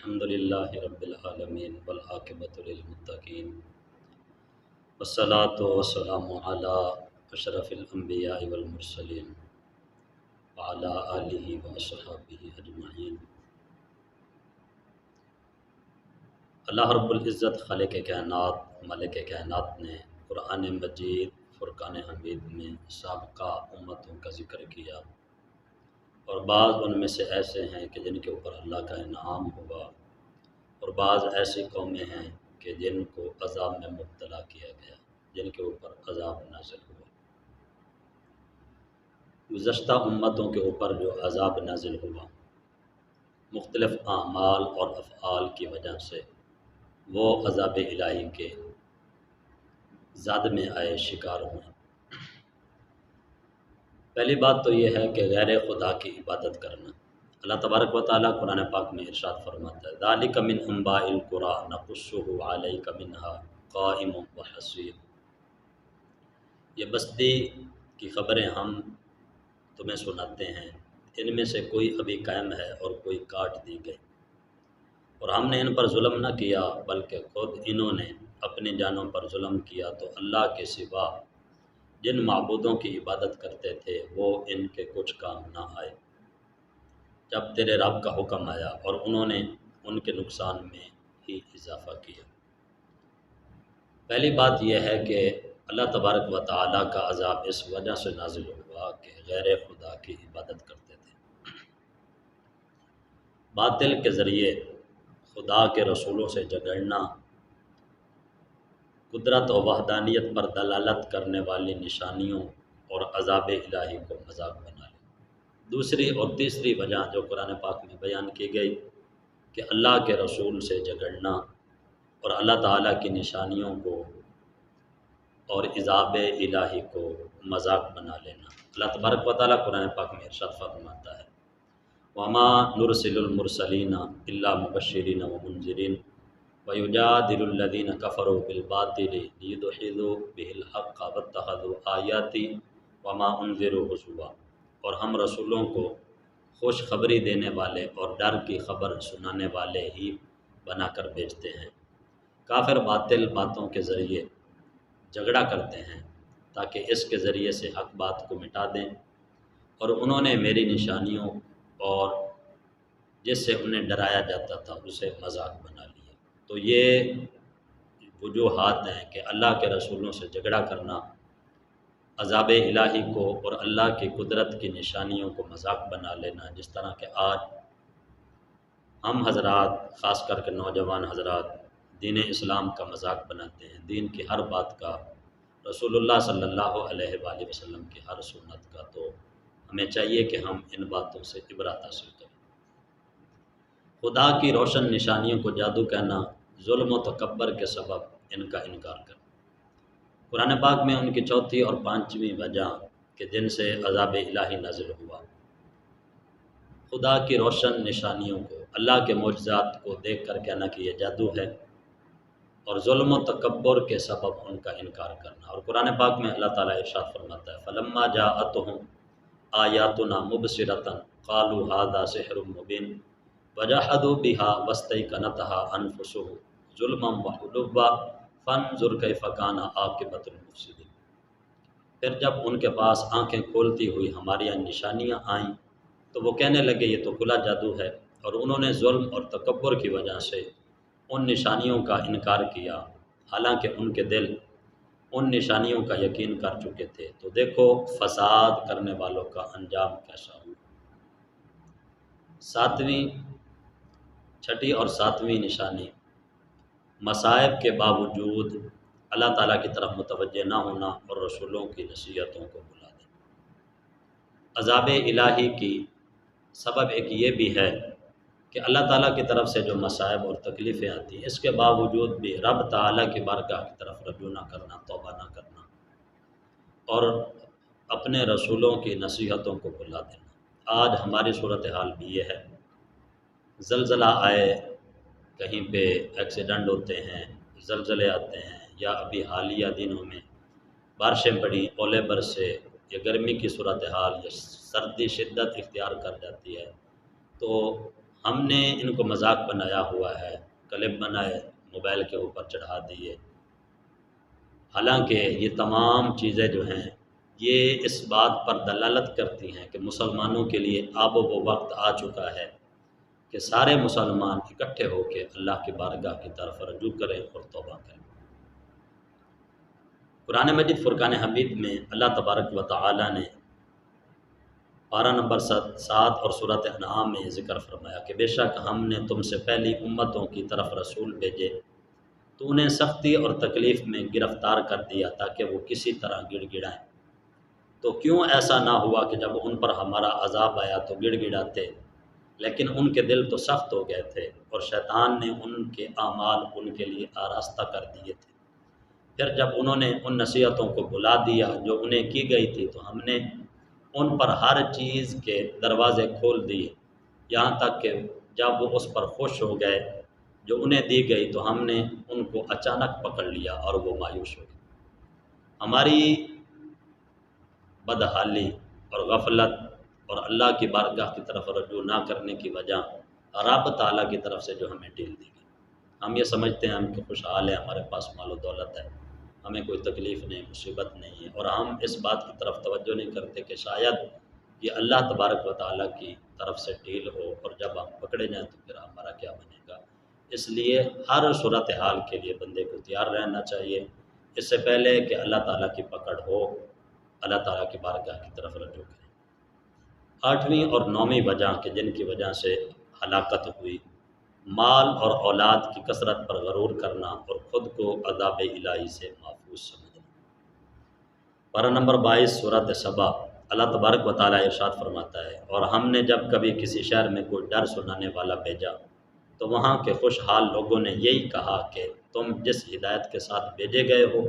الحمد للہ رب العالمین والعاقبۃ للمتقین والصلاۃ والسلام علی اشرف الانبیاء والمرسلین وعلی آلہ واصحابہ اجمعین۔ اللہ رب العزت خالق کائنات مالک کائنات نے قرآن مجید فرقان حمید میں سابقہ امتوں کا ذکر کیا، اور بعض ان میں سے ایسے ہیں کہ جن کے اوپر اللہ کا انعام ہوا، اور بعض ایسی قومیں ہیں کہ جن کو عذاب میں مبتلا کیا گیا، جن کے اوپر عذاب نازل ہوا۔ گزشتہ امتوں کے اوپر جو عذاب نازل ہوا مختلف اعمال اور افعال کی وجہ سے، وہ عذاب الہی کے زد میں آئے، شکار ہوئے۔ پہلی بات تو یہ ہے کہ غیر خدا کی عبادت کرنا۔ اللہ تبارک و تعالیٰ قرآن پاک میں ارشاد فرماتا ہے ذَلِكَ مِنْ أَنْبَاءِ الْقُرَىٰ نَقُصُّهُ عَلَيْكَ مِنْهَا قَائِمٌ وَحَصِيدٌ۔ یہ بستی کی خبریں ہم تمہیں سناتے ہیں، ان میں سے کوئی ابھی قائم ہے اور کوئی کاٹ دی گئی، اور ہم نے ان پر ظلم نہ کیا بلکہ خود انہوں نے اپنی جانوں پر ظلم کیا، تو اللہ کے سوا جن معبودوں کی عبادت کرتے تھے وہ ان کے کچھ کام نہ آئے جب تیرے رب کا حکم آیا، اور انہوں نے ان کے نقصان میں ہی اضافہ کیا۔ پہلی بات یہ ہے کہ اللہ تبارک و تعالیٰ کا عذاب اس وجہ سے نازل ہوا کہ غیر خدا کی عبادت کرتے تھے، باطل کے ذریعے خدا کے رسولوں سے جھگڑنا، قدرت و وحدانیت پر دلالت کرنے والی نشانیوں اور عذاب الہی کو مذاق بنا لیا۔ دوسری اور تیسری وجہ جو قرآن پاک میں بیان کی گئی کہ اللہ کے رسول سے جھگڑنا اور اللہ تعالیٰ کی نشانیوں کو اور عذاب الہی کو مذاق بنا لینا۔ اللہ تبارک و تعالیٰ قرآن پاک میں ارشاد فرماتا ہے وَمَا نُرْسِلُ الْمُرْسَلِينَ إِلَّا مُبَشِّرِينَ وَمُنذِرِينَ وَيُجَادِلُ الَّذِينَ كَفَرُوا بِالْبَاطِلِ لِيُدْحِضُوا بِهِ الْحَقَّ وَاتَّخَذُوا آيَاتِي وَمَا أُنذِرُوا هُزُوًا۔ اور ہم رسولوں کو خوشخبری دینے والے اور ڈر کی خبر سنانے والے ہی بنا کر بھیجتے ہیں۔ کافر باطل باتوں کے ذریعے جھگڑا کرتے ہیں تاکہ اس کے ذریعے سے حق بات کو مٹا دیں، اور انہوں نے میری نشانیوں اور جس سے انہیں ڈرایا جاتا تھا اسے مذاق بنا لیا۔ تو یہ وجوہات ہیں کہ اللہ کے رسولوں سے جھگڑا کرنا، عذاب الہی کو اور اللہ کی قدرت کی نشانیوں کو مذاق بنا لینا، جس طرح کہ آج ہم حضرات، خاص کر کے نوجوان حضرات، دین اسلام کا مذاق بناتے ہیں، دین کی ہر بات کا، رسول اللہ صلی اللہ علیہ وآلہ وسلم کی ہر سنت کا۔ تو ہمیں چاہیے کہ ہم ان باتوں سے عبرت حاصل کریں۔ خدا کی روشن نشانیوں کو جادو کہنا، ظلم و تکبر کے سبب ان کا انکار کرنا۔ قرآن پاک میں ان کی چوتھی اور پانچویں وجہ کہ جن سے عذاب الہی نازل ہوا، خدا کی روشن نشانیوں کو، اللہ کے معجزات کو دیکھ کر کہنا کہ یہ جادو ہے، اور ظلم و تکبر کے سبب ان کا انکار کرنا۔ اور قرآن پاک میں اللہ تعالیٰ ارشاد فرماتا ہے فَلَمَّا جَاءَتْهُمْ آيَاتُنَا مُبْصِرَةً قَالُوا هَذَا سِحْرٌ مُبِينٌ وَجَحَدُوا بِهَا وَاسْتَيْقَنَتْهَا أَنفُسُهُمْ ظُلْمًا وَعُلُوًّا فَانظُرْ كَيْفَ كَانَ عَاقِبَةُ الْمُفْسِدِينَ۔ پھر جب ان کے پاس آنکھیں کھولتی ہوئی ہماری نشانیاں آئیں تو وہ کہنے لگے یہ تو کھلا جادو ہے، اور انہوں نے ظلم اور تکبر کی وجہ سے ان نشانیوں کا انکار کیا، حالانکہ ان کے دل ان نشانیوں کا یقین کر چکے تھے۔ تو دیکھو فساد کرنے والوں کا انجام کیسا ہوا۔ چھٹی اور ساتویں نشانی، مصائب کے باوجود اللہ تعالیٰ کی طرف متوجہ نہ ہونا اور رسولوں کی نصیحتوں کو بھلا دینا۔ عذاب الہی کی سبب ایک یہ بھی ہے کہ اللہ تعالیٰ کی طرف سے جو مصائب اور تکلیفیں آتی ہیں، اس کے باوجود بھی رب تعالیٰ کی بارگاہ کی طرف رجوع نہ کرنا، توبہ نہ کرنا، اور اپنے رسولوں کی نصیحتوں کو بھلا دینا۔ آج ہماری صورتحال بھی یہ ہے، زلزلہ آئے، کہیں پہ ایکسیڈنٹ ہوتے ہیں، زلزلے آتے ہیں، یا ابھی حالیہ دنوں میں بارشیں پڑیں، اولے برسے، یا گرمی کی صورتحال یا سردی شدت اختیار کر جاتی ہے، تو ہم نے ان کو مذاق بنایا ہوا ہے، کلپ بنائے موبائل کے اوپر چڑھا دیے۔ حالانکہ یہ تمام چیزیں جو ہیں یہ اس بات پر دلالت کرتی ہیں کہ مسلمانوں کے لیے آب و وقت آ چکا ہے کہ سارے مسلمان اکٹھے ہو کے اللہ کی بارگاہ کی طرف رجوع کریں اور توبہ کریں۔ قرآن مجید فرقان حمید میں اللہ تبارک و تعالی نے پارہ نمبر 7 اور سورۃ انعام میں ذکر فرمایا کہ بے شک ہم نے تم سے پہلی امتوں کی طرف رسول بھیجے تو انہیں سختی اور تکلیف میں گرفتار کر دیا تاکہ وہ کسی طرح گڑ گڑائیں، تو کیوں ایسا نہ ہوا کہ جب ان پر ہمارا عذاب آیا تو گڑ گڑاتے، لیکن ان کے دل تو سخت ہو گئے تھے اور شیطان نے ان کے اعمال ان کے لیے آراستہ کر دیے تھے۔ پھر جب انہوں نے ان نصیحتوں کو بھلا دیا جو انہیں کی گئی تھی تو ہم نے ان پر ہر چیز کے دروازے کھول دیے، یہاں تک کہ جب وہ اس پر خوش ہو گئے جو انہیں دی گئی تو ہم نے ان کو اچانک پکڑ لیا اور وہ مایوس ہو گئے۔ ہماری بدحالی اور غفلت اور اللہ کی بارگاہ کی طرف رجوع نہ کرنے کی وجہ رب تعالیٰ کی طرف سے جو ہمیں ڈھیل دی گئی، ہم یہ سمجھتے ہیں ہم کہ خوشحال ہیں، ہمارے پاس مال و دولت ہے، ہمیں کوئی تکلیف نہیں، مصیبت نہیں ہے، اور ہم اس بات کی طرف توجہ نہیں کرتے کہ شاید یہ اللہ تبارک و تعالیٰ کی طرف سے ڈھیل ہو، اور جب ہم پکڑے جائیں تو پھر ہمارا کیا بنے گا۔ اس لیے ہر صورتحال کے لیے بندے کو تیار رہنا چاہیے، اس سے پہلے کہ اللہ تعالیٰ کی پکڑ ہو، اللہ تعالیٰ کی بارگاہ کی طرف رجوع کریں۔ 8ویں اور 9ویں وجہ کہ جن کی وجہ سے ہلاکت ہوئی، مال اور اولاد کی کثرت پر غرور کرنا اور خود کو عذاب الہی سے محفوظ سمجھنا۔ پارہ نمبر 22 سورۃ سبا، اللہ تبارک و تعالیٰ ارشاد فرماتا ہے، اور ہم نے جب کبھی کسی شہر میں کوئی ڈر سنانے والا بھیجا تو وہاں کے خوشحال لوگوں نے یہی کہا کہ تم جس ہدایت کے ساتھ بھیجے گئے ہو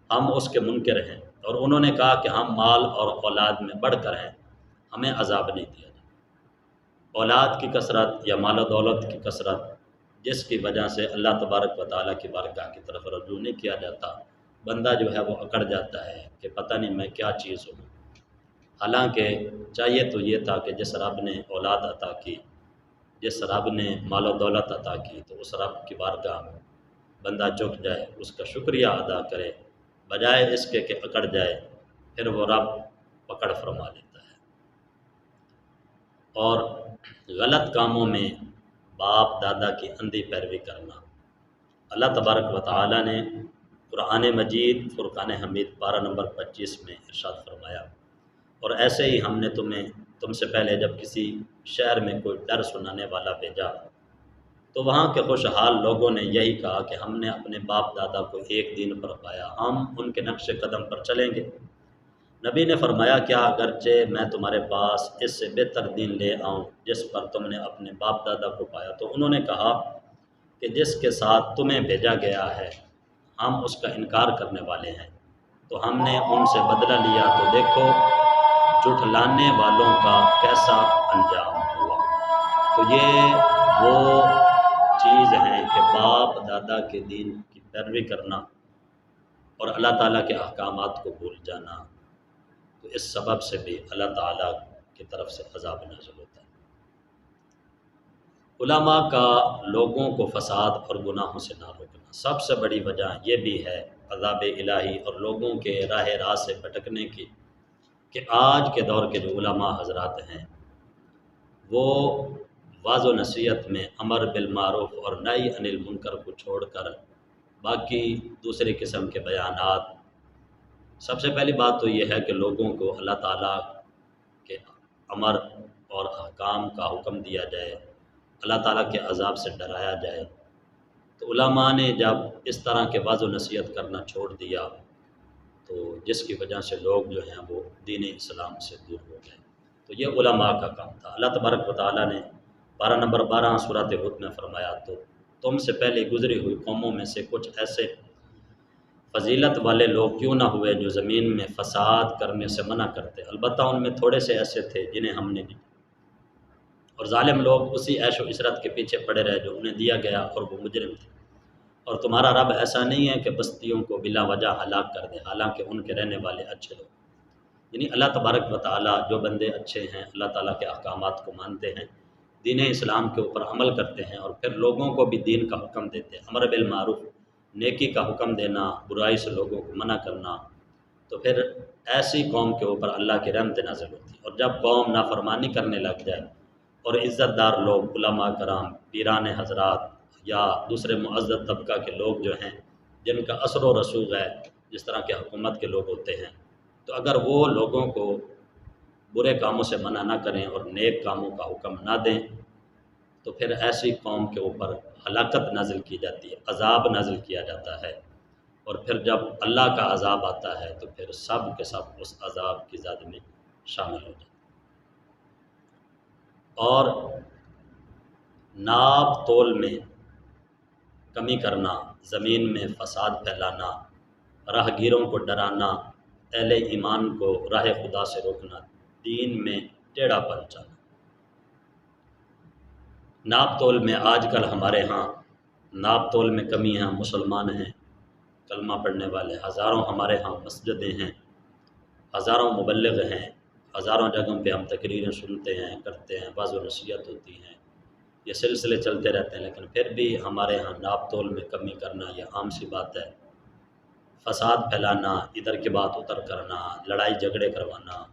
ہم اس کے منکر ہیں، اور انہوں نے کہا کہ ہم مال اور اولاد میں بڑھ کر ہیں، ہمیں عذاب نہیں دیا جائے۔ اولاد کی کثرت یا مال و دولت کی کثرت جس کی وجہ سے اللہ تبارک و تعالیٰ کی بارگاہ کی طرف رجوع نہیں کیا جاتا، بندہ جو ہے وہ اکڑ جاتا ہے کہ پتہ نہیں میں کیا چیز ہوں۔ حالانکہ چاہیے تو یہ تھا کہ جس رب نے اولاد عطا کی، جس رب نے مال و دولت عطا کی، تو اس رب کی بارگاہ میں بندہ جھک جائے، اس کا شکریہ ادا کرے، بجائے اس کے کہ اکڑ جائے، پھر وہ رب پکڑ فرما لیتا ہے۔ اور غلط کاموں میں باپ دادا کی اندھی پیروی کرنا، اللہ تبارک و تعالیٰ نے قرآن مجید فرقان حمید پارہ نمبر 25 میں ارشاد فرمایا، اور ایسے ہی ہم نے تم سے پہلے جب کسی شہر میں کوئی ڈر سنانے والا بھیجا تو وہاں کے خوشحال لوگوں نے یہی کہا کہ ہم نے اپنے باپ دادا کو ایک دین پر پایا، ہم ان کے نقش قدم پر چلیں گے۔ نبی نے فرمایا کیا اگرچہ میں تمہارے پاس اس سے بہتر دین لے آؤں جس پر تم نے اپنے باپ دادا کو پایا، تو انہوں نے کہا کہ جس کے ساتھ تمہیں بھیجا گیا ہے ہم اس کا انکار کرنے والے ہیں، تو ہم نے ان سے بدلہ لیا تو دیکھو جھٹلانے والوں کا کیسا انجام ہوا۔ تو یہ وہ چیز ہے کہ باپ دادا کے دین کی پیروی کرنا اور اللہ تعالیٰ کے احکامات کو بھول جانا، تو اس سبب سے بھی اللہ تعالیٰ کی طرف سے عذاب نازل ہوتا ہے۔ علماء کا لوگوں کو فساد اور گناہوں سے نہ روکنا، سب سے بڑی وجہ یہ بھی ہے عذاب الہی اور لوگوں کے راہ راست سے بھٹکنے کی، کہ آج کے دور کے جو علماء حضرات ہیں وہ واعظ و نصیحت میں امر بالمعروف اور نہی عن المنکر کو چھوڑ کر باقی دوسرے قسم کے بیانات، سب سے پہلی بات تو یہ ہے کہ لوگوں کو اللہ تعالیٰ کے امر اور احکام کا حکم دیا جائے، اللہ تعالیٰ کے عذاب سے ڈرایا جائے۔ تو علماء نے جب اس طرح کے واعظ و نصیحت کرنا چھوڑ دیا تو جس کی وجہ سے لوگ جو ہیں وہ دین اسلام سے دور ہو گئے، تو یہ علماء کا کام تھا۔ اللہ تبارک و تعالیٰ نے پارہ نمبر 12 سورۃ ہود میں فرمایا، تو تم سے پہلے گزری ہوئی قوموں میں سے کچھ ایسے فضیلت والے لوگ کیوں نہ ہوئے جو زمین میں فساد کرنے سے منع کرتے، البتہ ان میں تھوڑے سے ایسے تھے جنہیں ہم نے دی، اور ظالم لوگ اسی عیش و عشرت کے پیچھے پڑے رہے جو انہیں دیا گیا اور وہ مجرم تھے۔ اور تمہارا رب ایسا نہیں ہے کہ بستیوں کو بلا وجہ ہلاک کر دے، حالانکہ ان کے رہنے والے اچھے لوگ، یعنی اللہ تبارک و تعالیٰ جو بندے اچھے ہیں، اللہ تعالیٰ کے احکامات کو مانتے ہیں، دین اسلام کے اوپر عمل کرتے ہیں اور پھر لوگوں کو بھی دین کا حکم دیتے ہیں، امر بالمعروف نیکی کا حکم دینا، برائی سے لوگوں کو منع کرنا، تو پھر ایسی قوم کے اوپر اللہ کی رحمت نازل ہوتی ہے۔ اور جب قوم نافرمانی کرنے لگ جائے اور عزت دار لوگ، علماء کرام، پیران حضرات یا دوسرے معزز طبقہ کے لوگ جو ہیں جن کا اثر و رسوخ ہے، جس طرح کے حکومت کے لوگ ہوتے ہیں، تو اگر وہ لوگوں کو برے کاموں سے منع نہ کریں اور نیک کاموں کا حکم نہ دیں تو پھر ایسی قوم کے اوپر ہلاکت نازل کی جاتی ہے، عذاب نازل کیا جاتا ہے، اور پھر جب اللہ کا عذاب آتا ہے تو پھر سب کے سب اس عذاب کی زد میں شامل ہو جاتے ہیں۔ اور ناپ تول میں کمی کرنا، زمین میں فساد پھیلانا، راہ گیروں کو ڈرانا، اہل ایمان کو راہ خدا سے روکنا، دین میں ٹیڑھا پن چاہنا۔ ناپ تول میں آج کل ہمارے ہاں ناپ تول میں کمی ہے، مسلمان ہیں، کلمہ پڑھنے والے ہزاروں، ہمارے ہاں مسجدیں ہیں، ہزاروں مبلغ ہیں، ہزاروں جگہوں پہ ہم تقریریں سنتے ہیں، کرتے ہیں، بعض و نصیحت ہوتی ہیں، یہ سلسلے چلتے رہتے ہیں، لیکن پھر بھی ہمارے ہاں ناپ تول میں کمی کرنا یہ عام سی بات ہے۔ فساد پھیلانا، ادھر کی بات ادھر کرنا، لڑائی جھگڑے کروانا،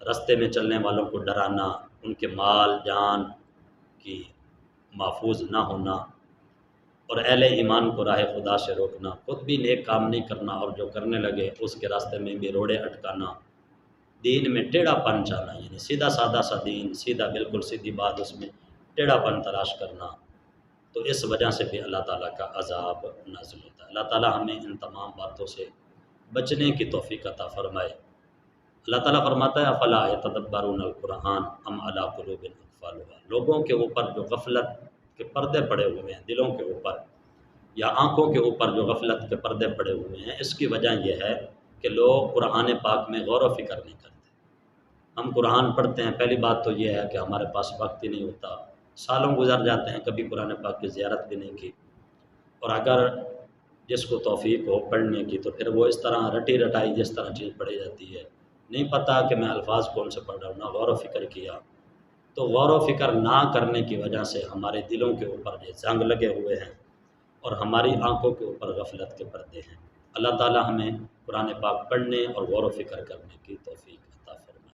رستے میں چلنے والوں کو ڈرانا، ان کے مال جان کی محفوظ نہ ہونا، اور اہل ایمان کو راہ خدا سے روکنا، خود بھی نیک کام نہیں کرنا اور جو کرنے لگے اس کے راستے میں بھی روڑے اٹکانا، دین میں ٹیڑھا پن چاہنا، یعنی سیدھا سادہ سا دین، سیدھا بالکل سیدھی بات، اس میں ٹیڑھا پن تلاش کرنا، تو اس وجہ سے بھی اللہ تعالیٰ کا عذاب نازل ہوتا ہے۔ اللہ تعالیٰ ہمیں ان تمام باتوں سے بچنے کی توفیق عطا فرمائے۔ اللہ تعالیٰ فرماتا ہے افلا یتدبرون القرآن ام علی قلوب اقفالها، لوگوں کے اوپر جو غفلت کے پردے پڑے ہوئے ہیں، دلوں کے اوپر یا آنکھوں کے اوپر جو غفلت کے پردے پڑے ہوئے ہیں، اس کی وجہ یہ ہے کہ لوگ قرآن پاک میں غور و فکر نہیں کرتے۔ ہم قرآن پڑھتے ہیں، پہلی بات تو یہ ہے کہ ہمارے پاس وقت ہی نہیں ہوتا، سالوں گزر جاتے ہیں، کبھی قرآن پاک کی زیارت بھی نہیں کی، اور اگر جس کو توفیق ہو پڑھنے کی تو پھر وہ اس طرح رٹی رٹائی جس طرح چیز پڑھی جاتی ہے، نہیں پتہ کہ میں الفاظ کون سے پڑھ رہا ہوں، نہ غور و فکر کیا، تو غور و فکر نہ کرنے کی وجہ سے ہمارے دلوں کے اوپر یہ زنگ لگے ہوئے ہیں اور ہماری آنکھوں کے اوپر غفلت کے پردے ہیں۔ اللہ تعالیٰ ہمیں قرآن پاک پڑھنے اور غور و فکر کرنے کی توفیق